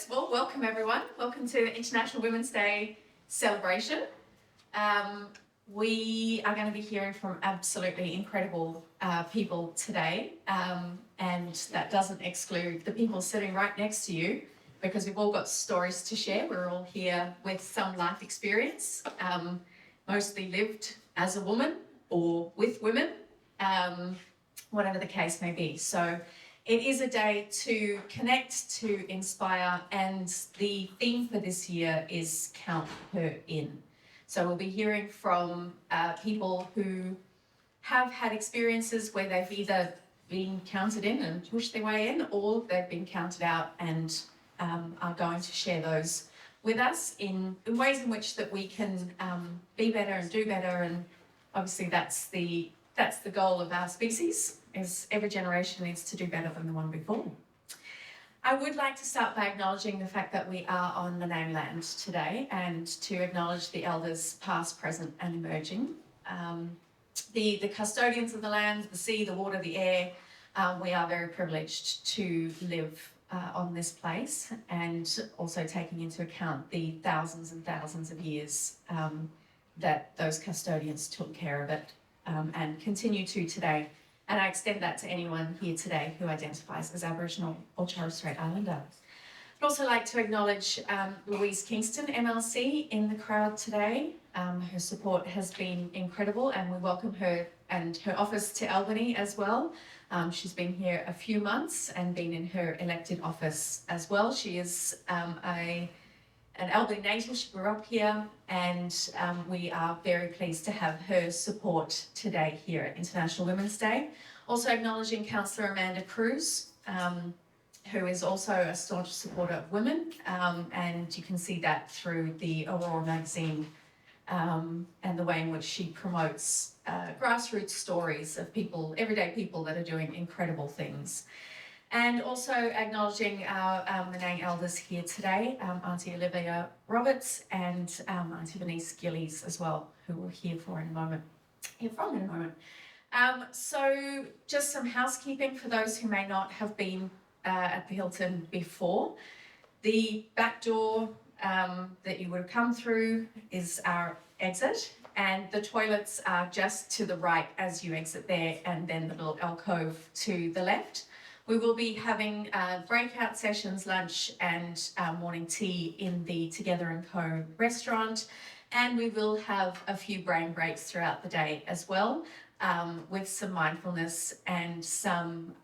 first of all, welcome everyone. Welcome to International Women's Day celebration. We are going to be hearing from absolutely incredible people today, and that doesn't exclude the people sitting right next to you, because we've all got stories to share. We're all here with some life experience, mostly lived as a woman or with women, whatever the case may be. So it is a day to connect, to inspire, and the theme for this year is Count Her In. So we'll be hearing from people who have had experiences where they've either been counted in and pushed their way in, or they've been counted out and are going to share those with us in ways in which that we can be better and do better. And obviously that's the goal of our species, is every generation needs to do better than the one before. I would like to start by acknowledging the fact that we are on the land today, and to acknowledge the elders past, present and emerging. The custodians of the land, the sea, the water, the air. We are very privileged to live on this place, and also taking into account the thousands and thousands of years that those custodians took care of it, and continue to today. And I extend that to anyone here today who identifies as Aboriginal or Torres Strait Islander. I'd also like to acknowledge Louise Kingston, MLC, in the crowd today. Her support has been incredible, and we welcome her and her office to Albany as well. She's been here a few months and been in her elected office as well. She is an Albany native. She grew up here, and we are very pleased to have her support today here at International Women's Day. Also acknowledging Councillor Amanda Cruz, who is also a staunch supporter of women, and you can see that through the Aurora magazine, and the way in which she promotes grassroots stories of people, everyday people that are doing incredible things. And also acknowledging our Menang elders here today, Auntie Olivia Roberts and Auntie Vernice Gillies as well, who we'll hear from in a moment. So just some housekeeping for those who may not have been at the Hilton before. The back door that you would have come through is our exit, and the toilets are just to the right as you exit there, and then the little alcove to the left. We will be having breakout sessions, lunch and morning tea in the Together & Co restaurant, and we will have a few brain breaks throughout the day as well, with some mindfulness and some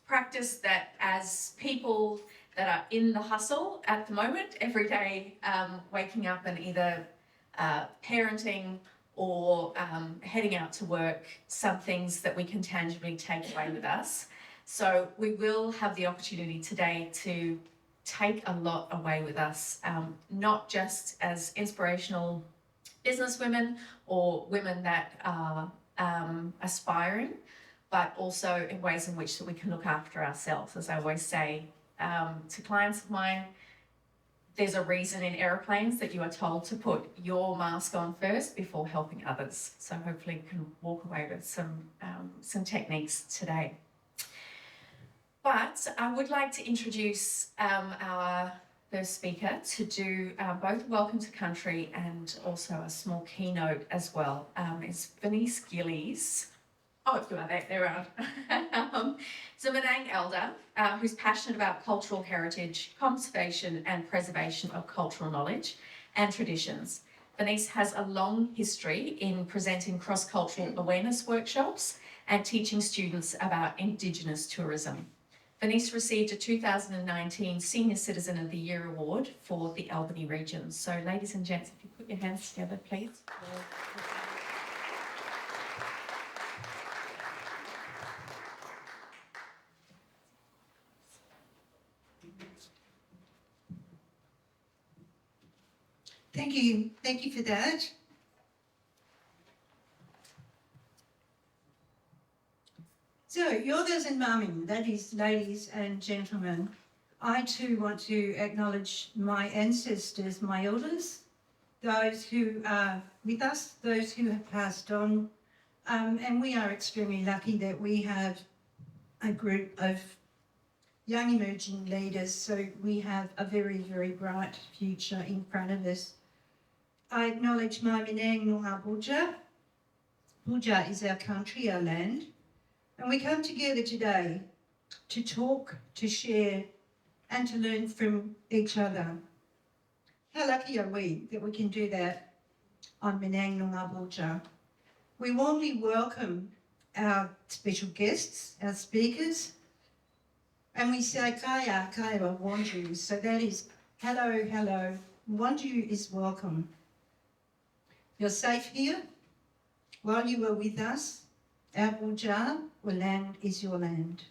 practice that, as people that are in the hustle at the moment, every day, waking up and either parenting or heading out to work, some things that we can tangibly take away with us. So we will have the opportunity today to take a lot away with us, not just as inspirational businesswomen or women that are aspiring, but also in ways in which that we can look after ourselves. As I always say to clients of mine, there's a reason in aeroplanes that you are told to put your mask on first before helping others. So hopefully you can walk away with some techniques today. But I would like to introduce our first speaker to do both Welcome to Country and also a small keynote as well. It's Vernice Gillies. Oh, you are there. It's a Menang elder who's passionate about cultural heritage, conservation and preservation of cultural knowledge and traditions. Vernice has a long history in presenting cross-cultural awareness workshops and teaching students about Indigenous tourism. Vernice received a 2019 Senior Citizen of the Year Award for the Albany region. So ladies and gents, if you put your hands together, please. Thank you for that. So, Yothers and Marming, that is, ladies and gentlemen, I too want to acknowledge my ancestors, my elders, those who are with us, those who have passed on, and we are extremely lucky that we have a group of young emerging leaders, so we have a very, very bright future in front of us. I acknowledge my Menang Noongar Bulja. Bulja is our country, our land, and we come together today to talk, to share, and to learn from each other. How lucky are we that we can do that on Menang Noongar Bulja? We warmly welcome our special guests, our speakers, and we say kaya, kaya, wanju. So that is hello, hello. Wanju is welcome. You're safe here. While you were with us, our Bulja, or land, is your land.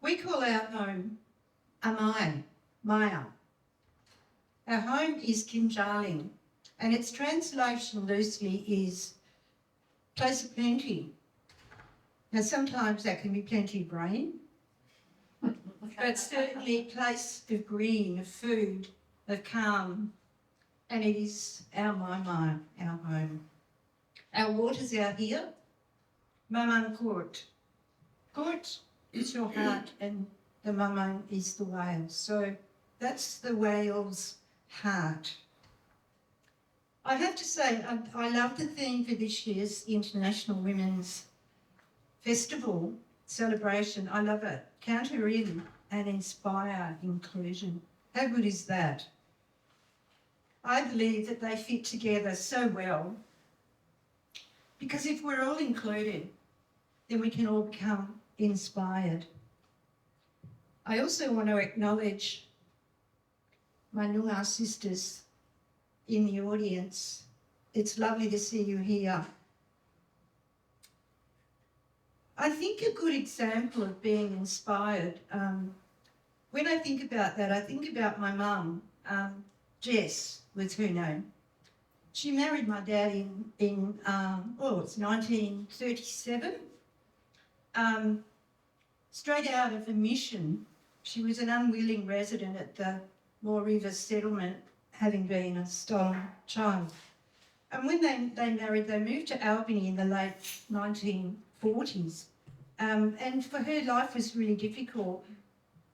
We call our home Amai, Maya. Our home is Kinjaling, and its translation loosely is place of plenty. Now sometimes that can be plenty of rain, but certainly place of green, of food, of calm, and it is our Mai, our home. Our waters out here, Mamang Court. Court is your heart and the Mamang is the whale. So that's the whale's heart. I have to say, I love the theme for this year's International Women's Festival celebration. I love it. Counter in and inspire inclusion. How good is that? I believe that they fit together so well, because if we're all included, then we can all become inspired. I also want to acknowledge my Noongar sisters in the audience. It's lovely to see you here. I think a good example of being inspired, when I think about that, I think about my mum, Jess was her name. She married my dad in 1937. Straight out of a mission. She was an unwilling resident at the Moore River settlement, having been a stolen child. And when they married, they moved to Albany in the late 1940s. And for her, life was really difficult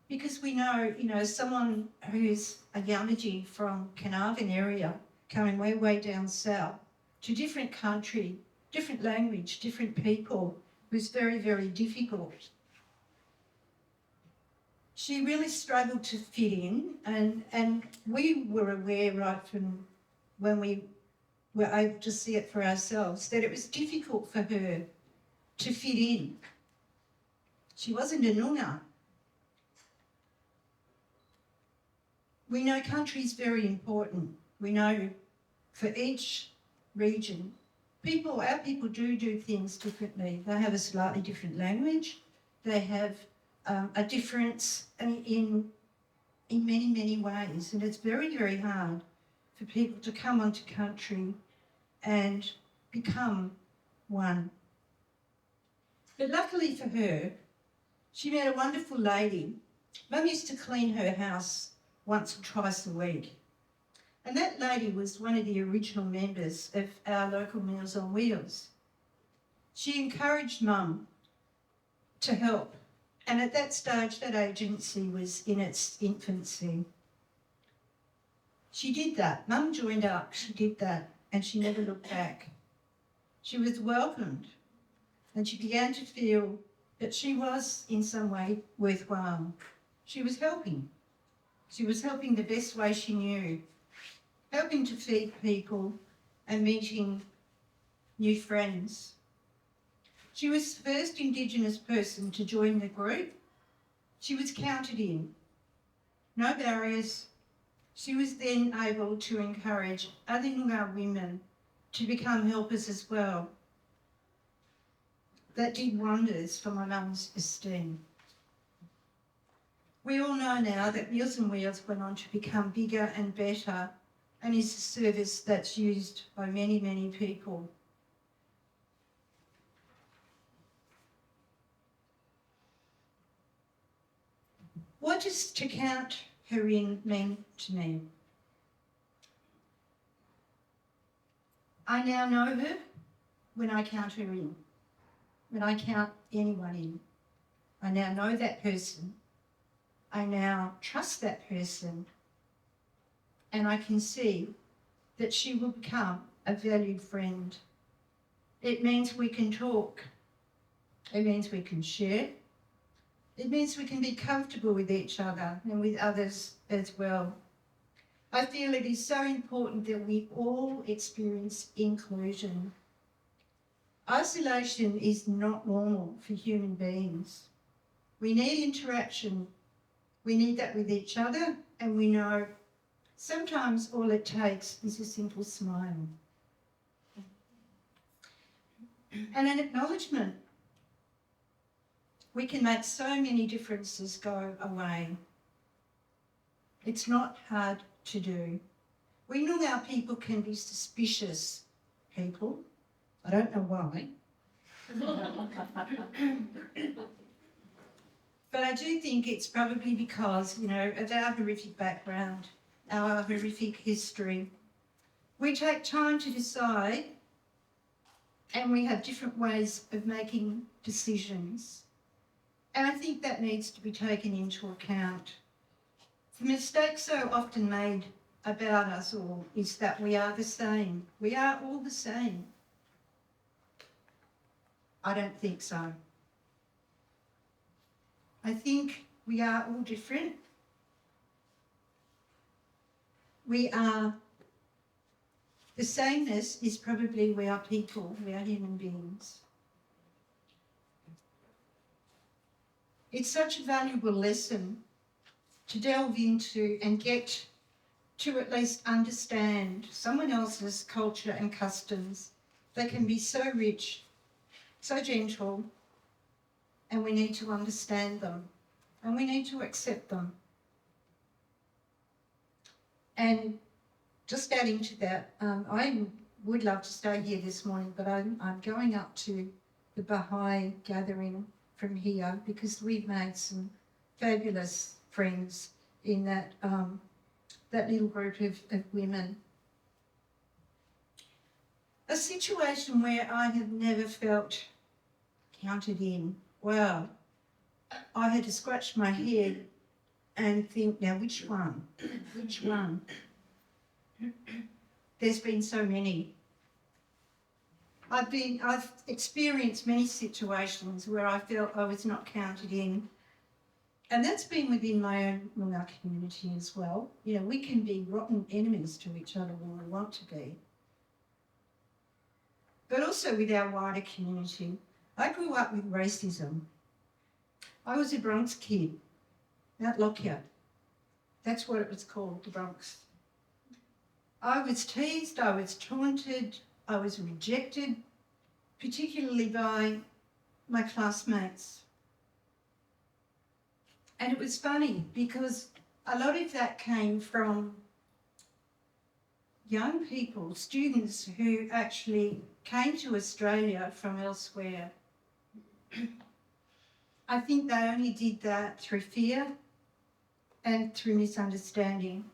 because we know, someone who's a Yamaji from Carnarvon area coming way down south to different country, different language, different people, was very, very difficult. She really struggled to fit in, and we were aware right from when we were able to see it for ourselves that it was difficult for her to fit in. She wasn't a Noongar. We know country is very important. We know for each region, our people do things differently. They have a slightly different language. They have a difference in many ways, and it's very, very hard for people to come onto country and become one. But luckily for her, she met a wonderful lady. Mum used to clean her house once or twice a week. And that lady was one of the original members of our local Meals on Wheels. She encouraged Mum to help. And at that stage, that agency was in its infancy. She did that. Mum joined up, she did that, and she never looked back. She was welcomed, and she began to feel that she was in some way worthwhile. She was helping. She was helping the best way she knew, helping to feed people and meeting new friends. She was the first Indigenous person to join the group. She was counted in. No barriers. She was then able to encourage other Noongar women to become helpers as well. That did wonders for my mum's esteem. We all know now that Meals on Wheels went on to become bigger and better and is a service that's used by many people. What does to count her in mean to me? I now know her when I count her in, when I count anyone in. I now know that person. I now trust that person. And I can see that she will become a valued friend. It means we can talk. It means we can share. It means we can be comfortable with each other and with others as well. I feel it is so important that we all experience inclusion. Isolation is not normal for human beings. We need interaction. We need that with each other, and we know sometimes all it takes is a simple smile. And an acknowledgement. We can make so many differences go away. It's not hard to do. We Noongar people can be suspicious people. I don't know why. But I do think it's probably because, of our horrific background, our horrific history. We take time to decide, and we have different ways of making decisions. And I think that needs to be taken into account. The mistake so often made about us all is that we are the same. We are all the same. I don't think so. I think we are all different. The sameness is probably we are people, we are human beings. It's such a valuable lesson to delve into and get to at least understand someone else's culture and customs. They can be so rich, so gentle, and we need to understand them, and we need to accept them. And just adding to that, I would love to stay here this morning, but I'm going up to the Baha'i gathering from here because we've made some fabulous friends in that little group of women. A situation where I have never felt counted in. Wow, I had to scratch my head and think, now which one? Which one? There's been so many. I've experienced many situations where I felt I was not counted in. And that's been within my own Noongar community as well. We can be rotten enemies to each other when we want to be. But also with our wider community. I grew up with racism. I was a Bronx kid, Mount Lockyer. That's what it was called, the Bronx. I was teased, I was taunted, I was rejected, particularly by my classmates. And it was funny because a lot of that came from young people, students who actually came to Australia from elsewhere. I think they only did that through fear and through misunderstanding.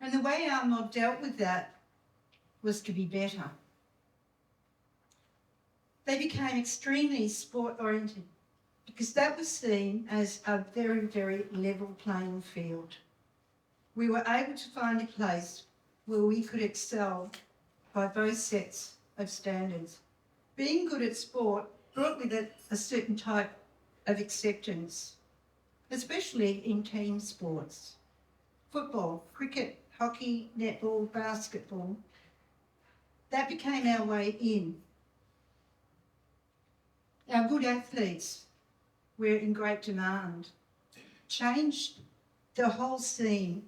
And the way our mob dealt with that was to be better. They became extremely sport-oriented because that was seen as a very, very level playing field. We were able to find a place where we could excel by both sets of standards. Being good at sport brought with it a certain type of acceptance, especially in team sports. Football, cricket, hockey, netball, basketball. That became our way in. Our good athletes were in great demand. Changed the whole scene.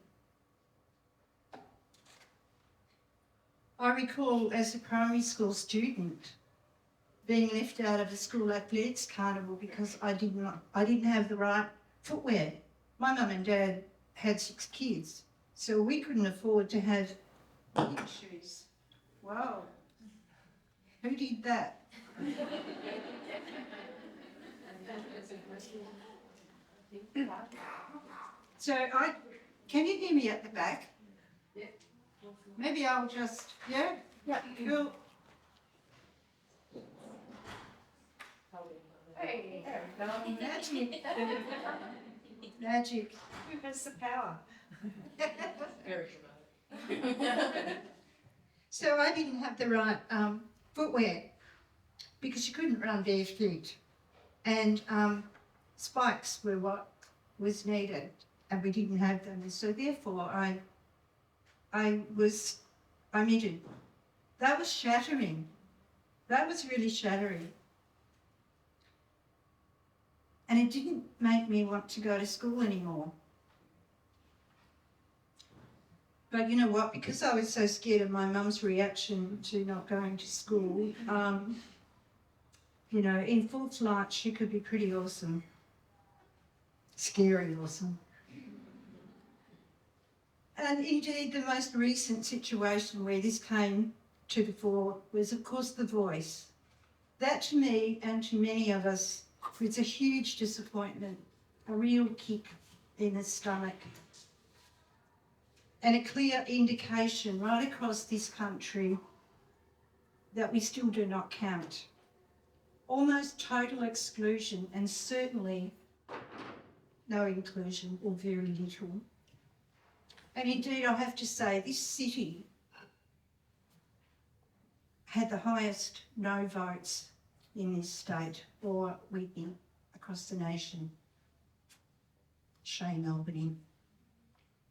I recall as a primary school student being left out of a school athletics carnival because I didn't have the right footwear. My mum and dad had 6 kids, so we couldn't afford to have kid shoes. Wow. Who did that? So can you hear me at the back? Yeah. Maybe I'll just, yeah? Yeah. Cool. Hey, Magic. Magic. Who has the power? very dramatic. So I didn't have the right footwear because you couldn't run bare feet, and spikes were what was needed, and we didn't have them, and so therefore I omitted. That was shattering. That was really shattering. And it didn't make me want to go to school anymore. But you know what? Because I was so scared of my mum's reaction to not going to school, you know, in full flight, she could be pretty awesome. Scary awesome. And indeed, the most recent situation where this came to the fore was, of course, the voice. That to me and to many of us was a huge disappointment, a real kick in the stomach, and a clear indication right across this country that we still do not count. Almost total exclusion, and certainly no inclusion, or very little. And indeed, I have to say, this city had the highest no votes in this state, or Whitney, across the nation. Shame, Albany.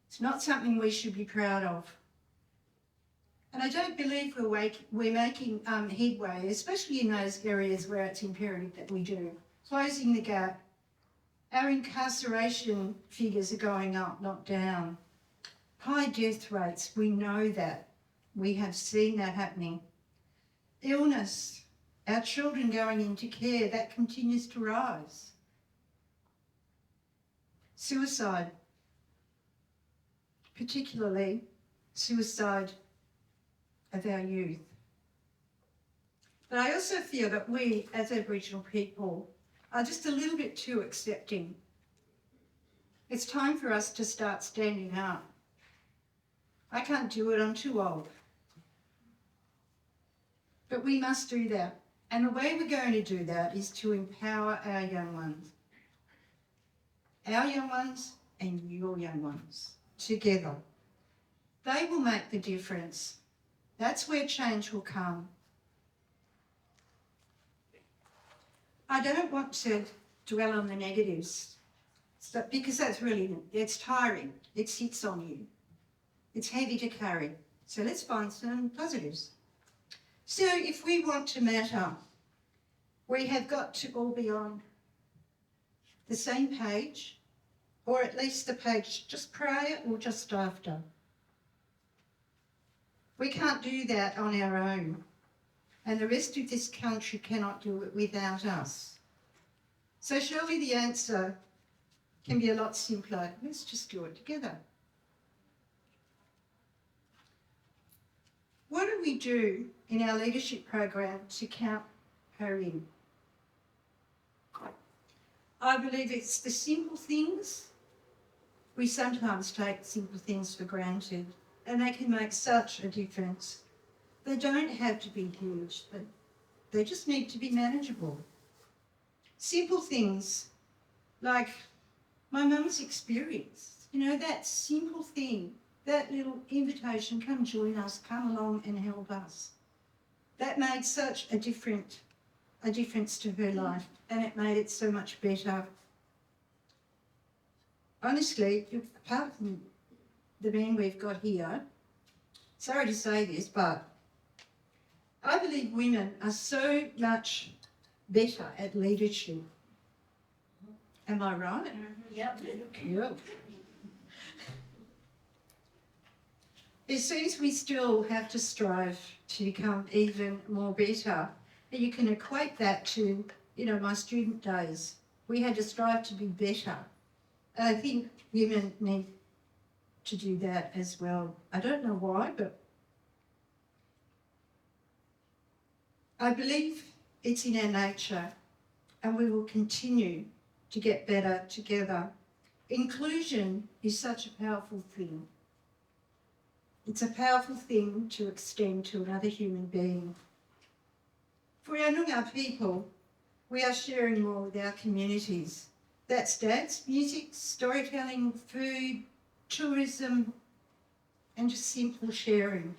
It's not something we should be proud of. And I don't believe we're making headway, especially in those areas where it's imperative that we do. Closing the gap. Our incarceration figures are going up, not down. High death rates, we know that. We have seen that happening. Illness, our children going into care, that continues to rise. Suicide, particularly suicide of our youth. But I also feel that we, as Aboriginal people, are just a little bit too accepting. It's time for us to start standing up. I can't do it, I'm too old. But we must do that. And the way we're going to do that is to empower our young ones. Our young ones and your young ones together. They will make the difference. That's where change will come. I don't want to dwell on the negatives, because that's really, it's tiring. It sits on you. It's heavy to carry. So let's find some positives. So if we want to matter, we have got to all be on the same page, or at least the page just prior or just after. We can't do that on our own, and the rest of this country cannot do it without us. So surely the answer can be a lot simpler. Let's just do it together. What do we do in our leadership program to count her in? I believe it's the simple things. We sometimes take simple things for granted, and they can make such a difference. They don't have to be huge, but they just need to be manageable. Simple things like my mum's experience, you know, that simple thing, that little invitation, come join us, come along and help us. That made such a difference to her life, and it made it so much better. Honestly, apart from the men we've got here, sorry to say this, but I believe women are so much better at leadership. Am I right? Yep. Yep. It seems we still have to strive to become even more better. And you can equate that to, you know, my student days. We had to strive to be better. And I think women need to do that as well. I don't know why, but I believe it's in our nature, and we will continue to get better together. Inclusion is such a powerful thing. It's a powerful thing to extend to another human being. For our Noongar people, We are sharing more with our communities. That's dance, music, storytelling, food, tourism, and just simple sharing.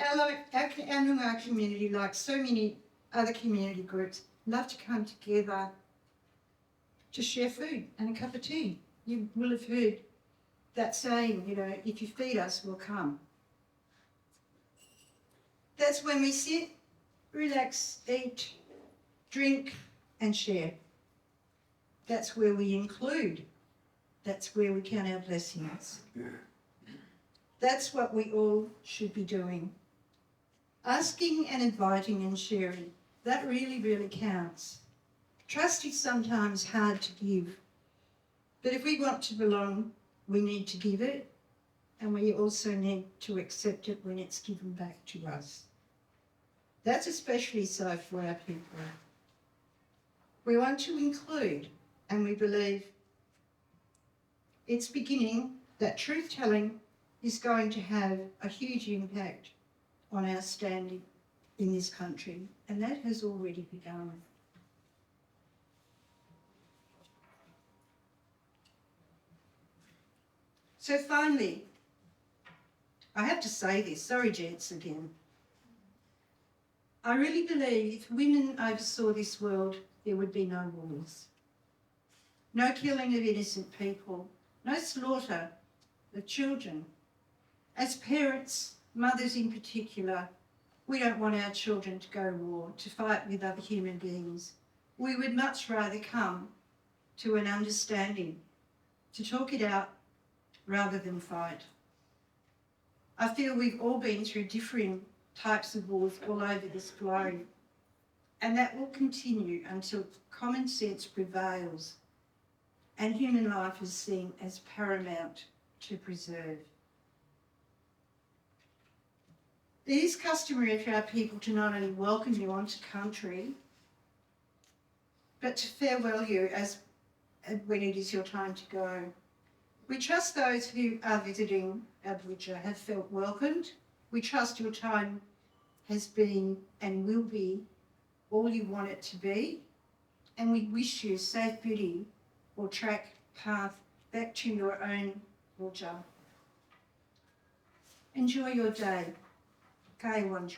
Our Noongar community, like so many other community groups, love to come together to share food and a cup of tea. You will have heard that saying, you know, if you feed us, we'll come. That's when we sit, relax, eat, drink and share. That's where we include. That's where we count our blessings. That's what we all should be doing. Asking and inviting and sharing, that really, really counts. Trust is sometimes hard to give, but if we want to belong, we need to give it, and we also need to accept it when it's given back to us. That's especially so for our people. We want to include, and we believe it's beginning that truth-telling is going to have a huge impact on our standing in this country, and that has already begun. So finally, I have to say this, sorry gents again, I really believe if women oversaw this world, there would be no wars, no killing of innocent people, no slaughter of children. As parents, mothers in particular, we don't want our children to go to war, to fight with other human beings. We would much rather come to an understanding, to talk it out rather than fight. I feel we've all been through differing types of wars all over this globe, and that will continue until common sense prevails and human life is seen as paramount to preserve. It is customary for our people to not only welcome you onto country, but to farewell you when it is your time to go. We trust those who are visiting Aboriginal have felt welcomed. We trust your time has been and will be all you want it to be. And we wish you safe beauty or track path back to your own Roger. Enjoy your day. Kai Wanju.